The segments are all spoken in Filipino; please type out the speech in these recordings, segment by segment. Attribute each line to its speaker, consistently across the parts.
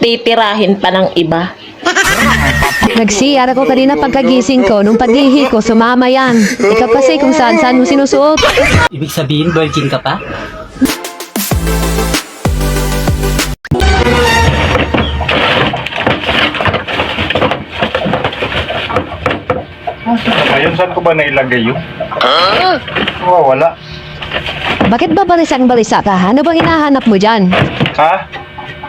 Speaker 1: titirahin pa ng iba.
Speaker 2: Nag-CR ako kanina pagkagising ko. Nung paghihi ko, sumama yan. Ikaw kasi kung saan-saan mo sinusuot.
Speaker 3: Ibig sabihin, virgin ka pa?
Speaker 4: Ayun, saan ko ba nailagay yun? Wala.
Speaker 2: Bakit ba balisang-balisa ka? Ano bang hinahanap mo dyan?
Speaker 4: Ha?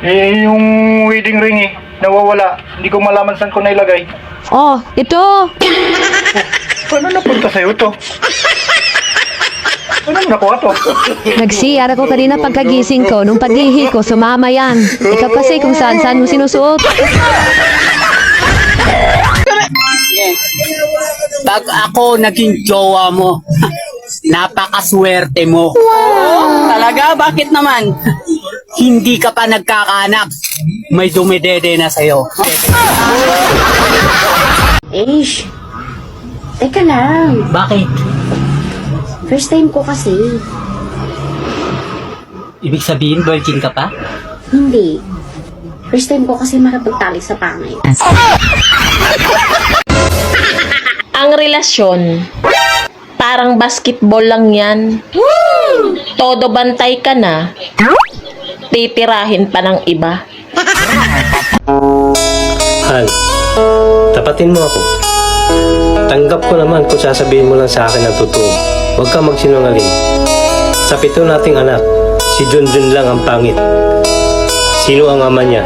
Speaker 4: Eh, yung wedding ring eh. Nawawala. Hindi ko malaman saan ko nailagay.
Speaker 2: Oh, ito.
Speaker 4: Paano napunta sa'yo to? Paano mo nakuha to?
Speaker 2: Nag-CR ako kanina pagkagising ko. Nung paghihi ko, sumama yan. Ikaw kasi kung saan-saan mo sinusuot.
Speaker 5: Pag ako naging jowa mo, napakaswerte mo. Talaga? Bakit naman? Hindi ka pa nagkakaanak. May dumidede na sa'yo.
Speaker 6: Ish, teka lang.
Speaker 3: Bakit?
Speaker 6: First time ko kasi.
Speaker 3: Ibig sabihin, virgin ka pa?
Speaker 6: Hindi. First time ko kasi makipagtalik sa pangay.
Speaker 1: Ang relasyon, parang basketball lang yan. Todo bantay ka na, titirahin pa ng iba.
Speaker 7: Hal, tapatin mo ako. Tanggap ko naman kung sasabihin mo lang sa akin ang totoo. Huwag kang magsinungaling. Sa 7 nating anak, si Junjun lang ang pangit. Sino ang ama niya?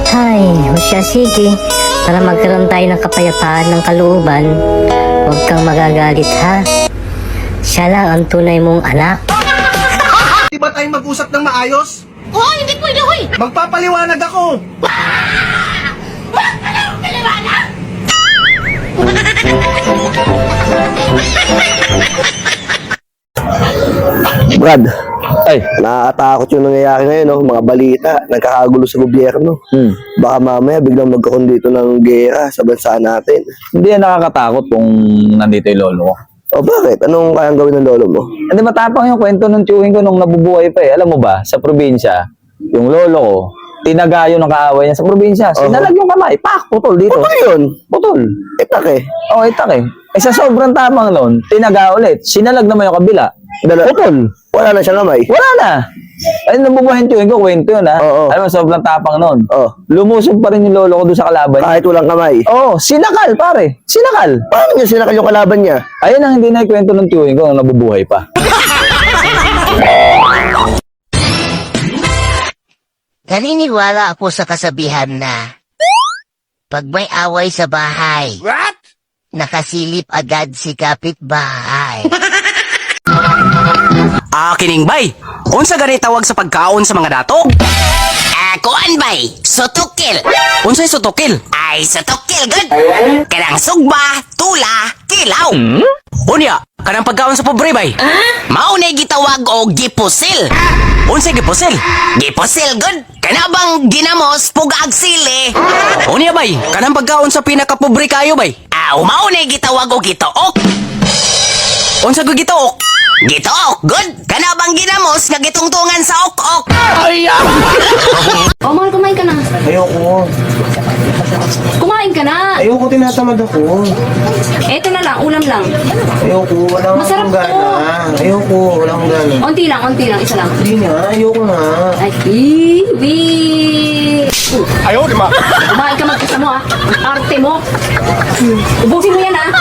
Speaker 8: Ay, o siya, sige. Para magkaroon tayo ng kapayapaan ng kalooban, huwag kang magagalit, ha? Siya lang ang tunay mong anak.
Speaker 9: Di ba tayo mag-usap ng maayos?
Speaker 6: Oo, hindi pwede, hoy!
Speaker 9: Magpapaliwanag ako!
Speaker 10: Brad, nakakatakot yung nangyayari ngayon, no? Mga balita, nagkakagulo sa gobyerno. Baka mamaya biglang magkaroon dito ng gera sa bansa natin.
Speaker 11: Hindi yan nakakatakot kung nandito yung lolo ko.
Speaker 10: O bakit? Anong kayang gawin ng lolo mo?
Speaker 11: Hindi matapang yung kwento ng tiyuhin ko nung nabubuhay pa eh. Alam mo ba, sa probinsya, yung lolo ko, tinagayo ng kaaway niya sa probinsya. Sinalag yung kamay, pak, putol dito.
Speaker 10: Putol yun?
Speaker 11: Putol.
Speaker 10: Itak eh.
Speaker 11: Oo, itak eh. Eh sa sobrang tapang nun, tinaga ulit. Sinalag naman yung kabila. Putol.
Speaker 10: Wala na siya kamay.
Speaker 11: Wala na. Ay, nabubuhayin tiyuhin ko, kwento yun ha.
Speaker 10: Oo.
Speaker 11: Alam mo, sobrang tapang nun.
Speaker 10: Oh.
Speaker 11: Lumusog pa rin yung lolo ko doon sa kalaban.
Speaker 10: Kahit walang kamay.
Speaker 11: Oo, sinakal pare. Sinakal.
Speaker 10: Paano niya sinakal yung kalaban niya?
Speaker 11: Ayun ang hindi na ikwento ng tiyuhin ko nung nabubuhay pa.
Speaker 8: Naniniwala ako sa kasabihan na pag may away sa bahay, nakasilip agad si kapitbahay.
Speaker 5: Kining bay, unsa gani tawag sa pagkaon sa mga dato?
Speaker 8: Kuan bay, sutukil.
Speaker 5: Unsay sutukil?
Speaker 8: Ay, sutukil, good.
Speaker 5: Kanang sugba, tula, kilaw. Unya, kanang pagkaon sa pobre bay.
Speaker 8: Maunay gitawag og gipusil.
Speaker 5: Unsay gipusil?
Speaker 8: Gipusil, good. Kanabang ginamos, pugag sili.
Speaker 5: Unya bay, kanang pagkaon sa pinakapobre kayo bay.
Speaker 8: Maunay gitawag og gitook.
Speaker 5: Unsa go gitook?
Speaker 8: Gitook, good. Kanabang ginamos nga gitungtungan sa ok-ok.
Speaker 6: Oh, mahal, kumain ka na.
Speaker 9: Ayoko.
Speaker 6: Kumain ka na.
Speaker 9: Ayoko, tinatamad ako.
Speaker 6: Eto na lang, ulam lang.
Speaker 9: Ayoko, wala
Speaker 6: Masarap
Speaker 9: akong gana.
Speaker 6: to.
Speaker 9: Ayoko, wala akong gana.
Speaker 6: Unti lang, isa lang.
Speaker 9: Hindi nga, ayoko nga.
Speaker 6: Ay, iwi.
Speaker 4: Ayaw, di ma.
Speaker 6: Kumain ka magkasama mo, ah. Ang arte mo. Ubusin mo yan, ah.